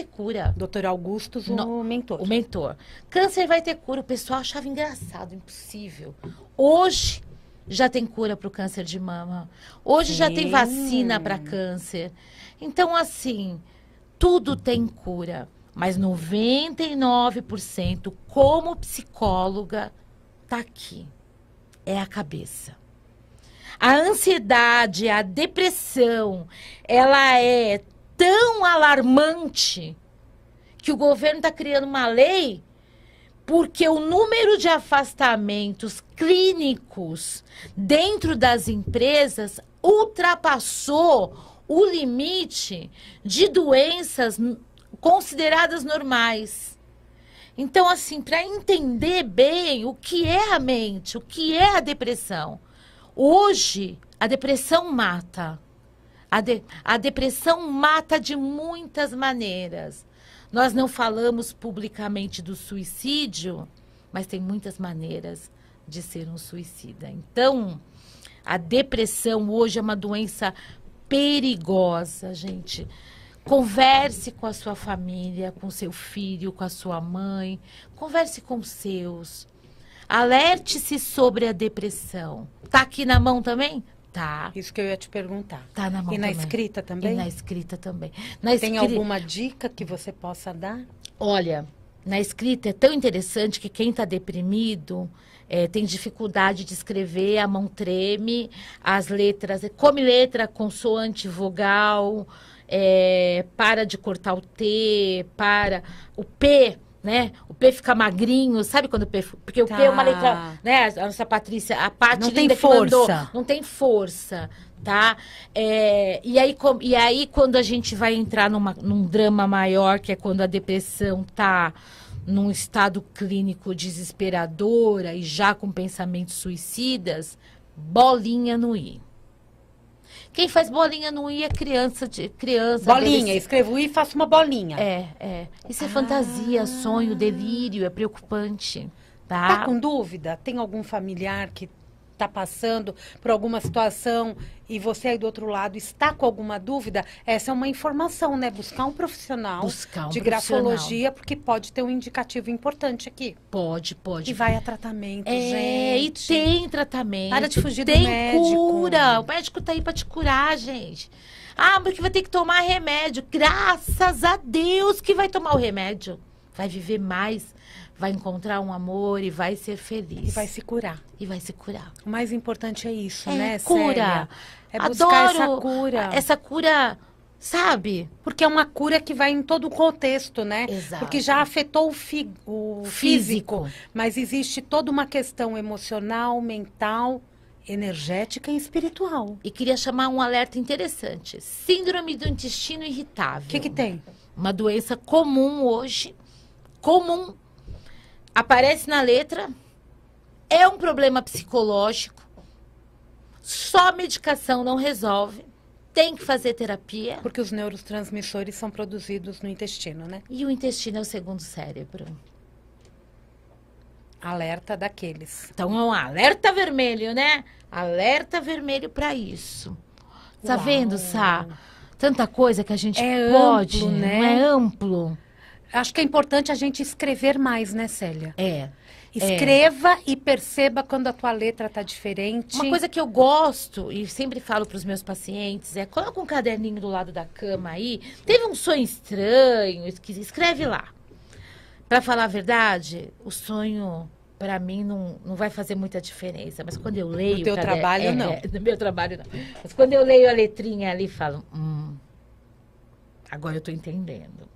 cura. Doutor Augusto, o mentor. O mentor. Câncer vai ter cura. O pessoal achava engraçado, impossível. Hoje já tem cura para o câncer de mama. Hoje já tem vacina para câncer. Então, assim... Tudo tem cura, mas 99%, como psicóloga, tá aqui. É a cabeça. A ansiedade, a depressão, ela é tão alarmante que o governo está criando uma lei porque o número de afastamentos clínicos dentro das empresas ultrapassou o limite de doenças consideradas normais. Então, assim, para entender bem o que é a mente, o que é a depressão. Hoje, a depressão mata. A depressão mata de muitas maneiras. Nós não falamos publicamente do suicídio, mas tem muitas maneiras de ser um suicida. Então, a depressão hoje é uma doença perigosa, gente. Converse com a sua família, com seu filho, com a sua mãe. Converse com os seus. Alerte-se sobre a depressão. Tá aqui na mão também? Tá. Isso que eu ia te perguntar. Tá na mão E na também. escrita também? E na escrita também. Tem alguma dica que você possa dar? Olha, na escrita é tão interessante que quem está deprimido... tem dificuldade de escrever, a mão treme, as letras, come letra, consoante, vogal, para de cortar o T, o P, né? O P fica magrinho, sabe quando o P... Porque o P é uma letra, né? A nossa Patrícia, a Paty não linda tem força. não tem força. tá? E aí, quando a gente vai entrar num drama maior, que é quando a depressão tá num estado clínico desesperadora e já com pensamentos suicidas, bolinha no i. Quem faz bolinha no i é criança. Bolinha, escrevo i e faço uma bolinha. Isso é fantasia, sonho, delírio, é preocupante. Tá com dúvida? Tem algum familiar que está passando por alguma situação e você aí do outro lado está com alguma dúvida? Essa é uma informação, né? Buscar um profissional de grafologia, porque pode ter um indicativo importante aqui. Pode. E vai a tratamento, E gente. tem tratamento. Para de fugir do tem médico. Cura. O médico tá aí para te curar, gente. Porque vai ter que tomar remédio. Graças a Deus que vai tomar o remédio. Vai viver mais. Vai encontrar um amor e vai ser feliz. E vai se curar. O mais importante é isso, né, cura. Célia? É buscar Adoro essa cura. Essa cura, sabe? Porque é uma cura que vai em todo o contexto, né? Exato. Porque já afetou o físico. Mas existe toda uma questão emocional, mental, energética e espiritual. E queria chamar um alerta interessante. Síndrome do intestino irritável. O que tem? Uma doença comum hoje. Comum. Aparece na letra, é um problema psicológico, só medicação não resolve, tem que fazer terapia. Porque os neurotransmissores são produzidos no intestino, né? E o intestino é o segundo cérebro. Alerta daqueles. Então é um alerta vermelho, né? Alerta vermelho para isso. Tá vendo, Sá? Tanta coisa que a gente pode, amplo, né? Não é amplo. Acho que é importante a gente escrever mais, né, Célia? Escreva e perceba quando a tua letra tá diferente. Uma coisa que eu gosto e sempre falo para os meus pacientes é: coloca um caderninho do lado da cama aí. Teve um sonho estranho, escreve lá. Para falar a verdade, o sonho para mim não vai fazer muita diferença, mas quando eu leio... No teu trabalho, não. No meu trabalho, não. Mas quando eu leio a letrinha ali, falo, agora eu tô entendendo.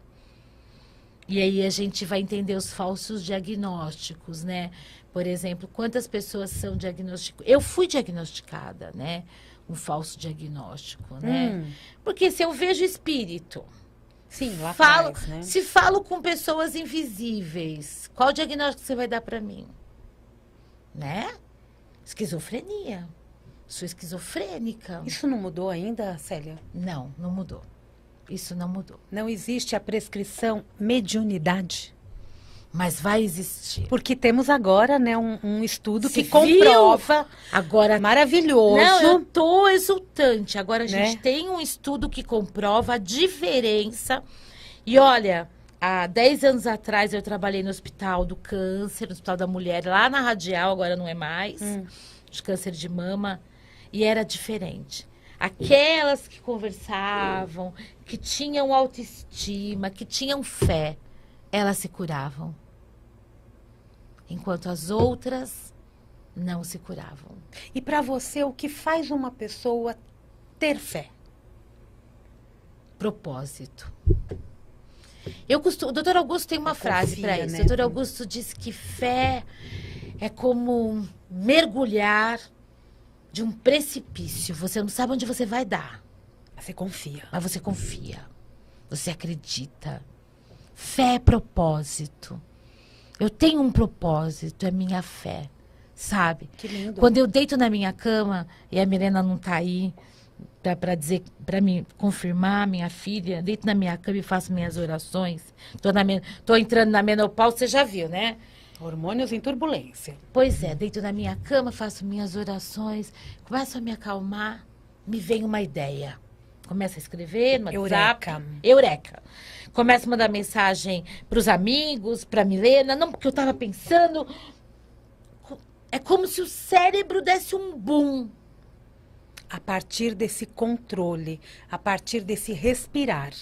E aí a gente vai entender os falsos diagnósticos, né? Por exemplo, quantas pessoas são diagnosticadas? Eu fui diagnosticada, né? Um falso diagnóstico, né? Porque se eu vejo espírito... Sim, lá atrás, né? Se falo com pessoas invisíveis, qual diagnóstico você vai dar para mim? Né? Esquizofrenia. Sou esquizofrênica. Isso não mudou ainda, Célia? Não mudou. Isso não mudou. Não existe a prescrição mediunidade? Mas vai existir. Porque temos agora, né, um estudo que comprova. Agora, maravilhoso. Não, eu tô exultante. Agora a gente tem um estudo que comprova a diferença. E olha, há 10 anos atrás eu trabalhei no Hospital do Câncer, no Hospital da Mulher, lá na Radial, agora não é mais, de câncer de mama, e era diferente. Aquelas que conversavam, que tinham autoestima, que tinham fé, elas se curavam. Enquanto as outras não se curavam. E para você, o que faz uma pessoa ter fé? Propósito. O doutor Augusto tem uma frase para isso. Né? O doutor Augusto diz que fé é como mergulhar de um precipício. Você não sabe onde você vai dar. Você confia. Mas você confia. Você acredita. Fé é propósito. Eu tenho um propósito, é minha fé, sabe? Que lindo. Quando eu deito na minha cama e a Milena não tá aí para me confirmar, minha filha, deito na minha cama e faço minhas orações. Tô entrando na menopausa, você já viu, né? Hormônios em turbulência. Pois é, deito na minha cama, faço minhas orações, começo a me acalmar, me vem uma ideia. Começo a escrever no WhatsApp. Eureka. Começo a mandar mensagem para os amigos, para Milena. Não, porque eu estava pensando... É como se o cérebro desse um boom. A partir desse controle, a partir desse respirar.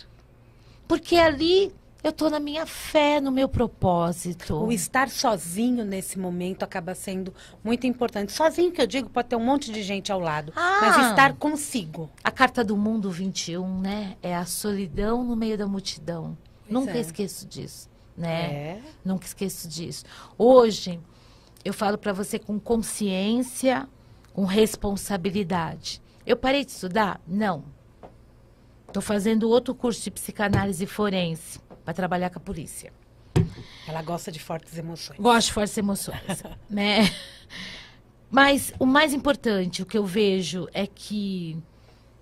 Porque ali eu estou na minha fé, no meu propósito. O estar sozinho nesse momento acaba sendo muito importante. Sozinho, que eu digo, pode ter um monte de gente ao lado. Mas estar consigo. A carta do mundo 21, né? É a solidão no meio da multidão. Nunca esqueço disso, né? Nunca esqueço disso. Hoje, eu falo para você com consciência, com responsabilidade. Eu parei de estudar? Não. Estou fazendo outro curso de psicanálise forense para trabalhar com a polícia. Ela gosta de fortes emoções. Gosto de fortes emoções, né? Mas o mais importante, o que eu vejo é que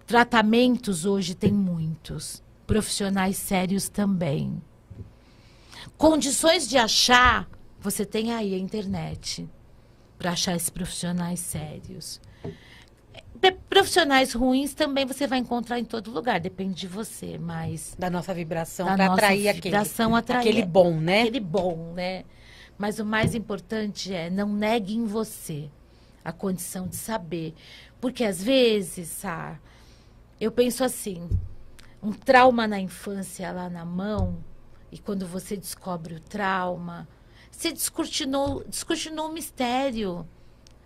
tratamentos hoje tem muitos. Profissionais sérios também. Condições de achar, você tem aí a internet para achar esses profissionais sérios. Profissionais ruins também você vai encontrar em todo lugar, depende de você, mas... Da nossa vibração, para atrair aquele bom, né? Aquele bom, né? Mas o mais importante é, não negue em você a condição de saber. Porque às vezes, Sá, eu penso assim, um trauma na infância lá na mão, e quando você descobre o trauma, você descortinou o mistério.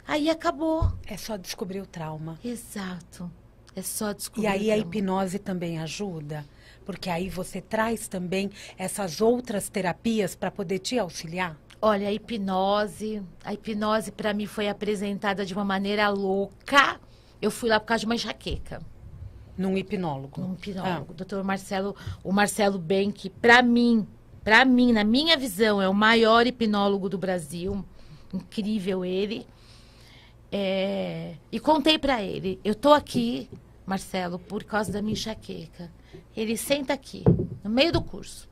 Aí acabou. É só descobrir o trauma. Exato. É só descobrir E aí o a trauma. hipnose também ajuda? Porque aí você traz também essas outras terapias para poder te auxiliar? Olha, a hipnose para mim foi apresentada de uma maneira louca. Eu fui lá por causa de uma enxaqueca. Num hipnólogo? Num hipnólogo. Doutor Marcelo, o Marcelo Benck, para mim, na minha visão, é o maior hipnólogo do Brasil. Incrível ele. E contei para ele, eu tô aqui, Marcelo, por causa da minha enxaqueca. Ele senta aqui, no meio do curso.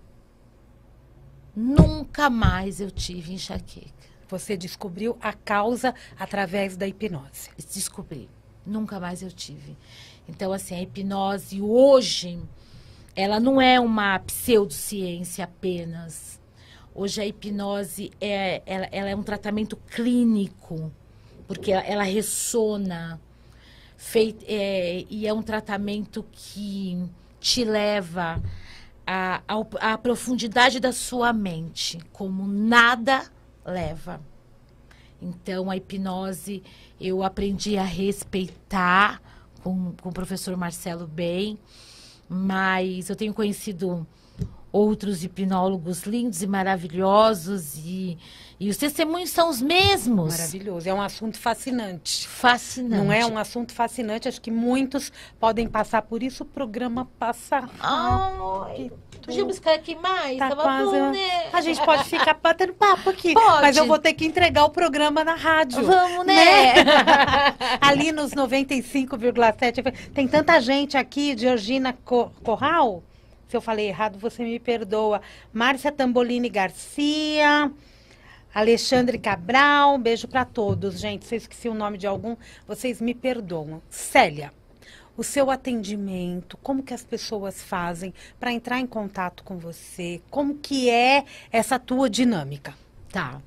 Nunca mais eu tive enxaqueca. Você descobriu a causa através da hipnose? Descobri. Nunca mais eu tive. Então, assim, a hipnose hoje, ela não é uma pseudociência apenas. Hoje a hipnose ela é um tratamento clínico, porque ela ressona. E é um tratamento que te leva à profundidade da sua mente, como nada leva. Então, a hipnose eu aprendi a respeitar com o professor Marcelo Bem, mas eu tenho conhecido outros hipnólogos lindos e maravilhosos e os testemunhos são os mesmos. Maravilhoso. É um assunto fascinante. Fascinante. Não é um assunto fascinante? Acho que muitos podem passar por isso. O programa passa rápido. Podia buscar aqui mais? Tá Tava quase. bom, né? A gente pode ficar batendo papo aqui. Pode. Mas eu vou ter que entregar o programa na rádio. Vamos, né? Ali nos 95,7. Tem tanta gente aqui, Georgina Corral. Se eu falei errado, você me perdoa. Márcia Tambolini Garcia, Alexandre Cabral, um beijo para todos, gente. Se eu esqueci o nome de algum, vocês me perdoam. Célia, o seu atendimento, como que as pessoas fazem para entrar em contato com você? Como que é essa tua dinâmica? Tá.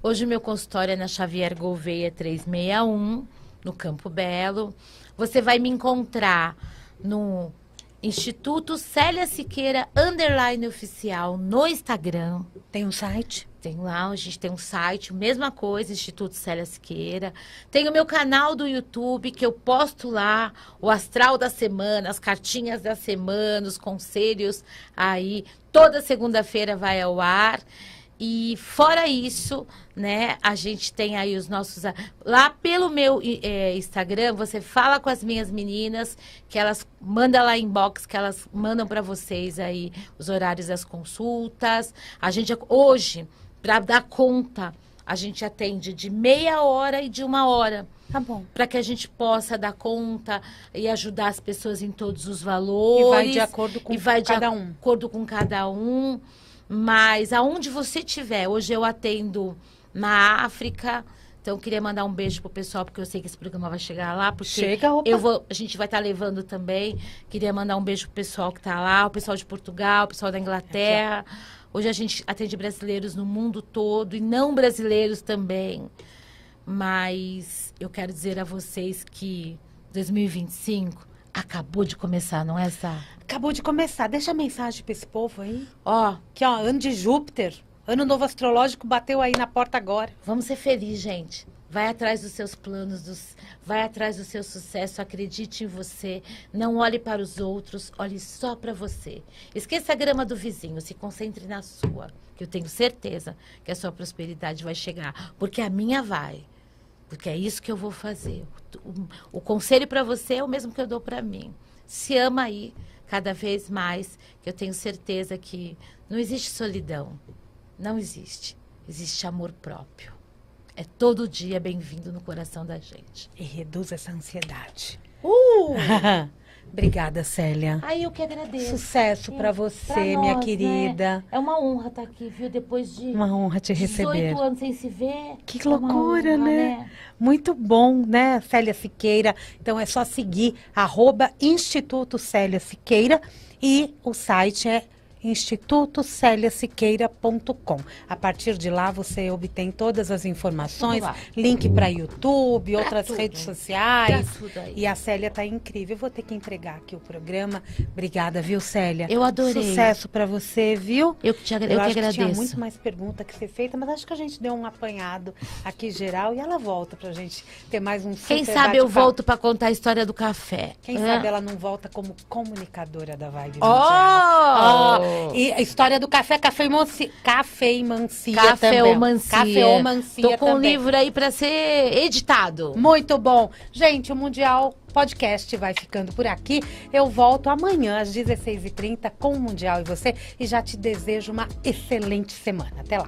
Hoje o meu consultório é na Xavier Gouveia 361, no Campo Belo. Você vai me encontrar no Instituto Célia Siqueira _oficial no Instagram. Tem um site? Tem lá, a gente tem um site, mesma coisa, Instituto Célia Siqueira. Tem o meu canal do YouTube, que eu posto lá o astral da semana, as cartinhas da semana, os conselhos aí. Toda segunda-feira vai ao ar. E fora isso, né, a gente tem aí os nossos... Lá pelo meu Instagram, você fala com as minhas meninas, que elas mandam lá inbox, que elas mandam para vocês aí os horários das consultas. A gente, hoje, para dar conta, a gente atende de meia hora e de 1 hora. Tá bom. Para que a gente possa dar conta e ajudar as pessoas em todos os valores. E vai de acordo com cada um. De acordo com cada um. Mas aonde você estiver, hoje eu atendo na África, então eu queria mandar um beijo pro pessoal, porque eu sei que esse programa vai chegar lá, porque chega, a gente vai estar levando também. Queria mandar um beijo pro pessoal que tá lá, o pessoal de Portugal, o pessoal da Inglaterra. Hoje a gente atende brasileiros no mundo todo e não brasileiros também. Mas eu quero dizer a vocês que 2025 acabou de começar, não é, Sá? Acabou de começar. Deixa a mensagem para esse povo aí. Ó, que ó, ano de Júpiter, ano novo astrológico bateu aí na porta agora. Vamos ser felizes, gente. Vai atrás dos seus planos, vai atrás do seu sucesso, acredite em você, não olhe para os outros, olhe só para você. Esqueça a grama do vizinho, se concentre na sua, que eu tenho certeza que a sua prosperidade vai chegar, porque a minha vai. Porque é isso que eu vou fazer. O conselho para você é o mesmo que eu dou para mim. Se ama aí, cada vez mais, que eu tenho certeza que não existe solidão. Não existe. Existe amor próprio. É todo dia bem-vindo no coração da gente. E reduz essa ansiedade. Uh! Obrigada, Célia. Aí eu que agradeço. Sucesso para você, Pra minha nós, querida. né? É uma honra estar aqui, viu? Depois de Uma honra te receber. 18 anos sem se ver. Que É uma loucura, honra, né? Muito bom, né, Célia Siqueira? Então é só seguir @Instituto Célia Siqueira e o site é institutoceliasiqueira.com. A partir de lá você obtém todas as informações, Tudo lá. link para YouTube, Pra outras tudo. redes sociais. Pra tudo aí. E a Célia tá incrível. Eu vou ter que entregar aqui o programa. Obrigada, viu, Célia? Eu adorei. Sucesso para você, viu? Eu que Eu acho que tinha agradeço. muito mais pergunta que ser feita, mas acho que a gente deu um apanhado aqui geral e ela volta pra gente ter mais um super Quem sabe eu bate-papo. volto para contar a história do café. Quem Hã? sabe ela não volta como comunicadora da Vibe Oh! Mundial. E a história do café, cafeimancia também. Cafeomancia Tô com um também. livro aí para ser editado. Muito bom. Gente, o Mundial Podcast vai ficando por aqui. Eu volto amanhã às 16h30 com o Mundial e você. E já te desejo uma excelente semana. Até lá.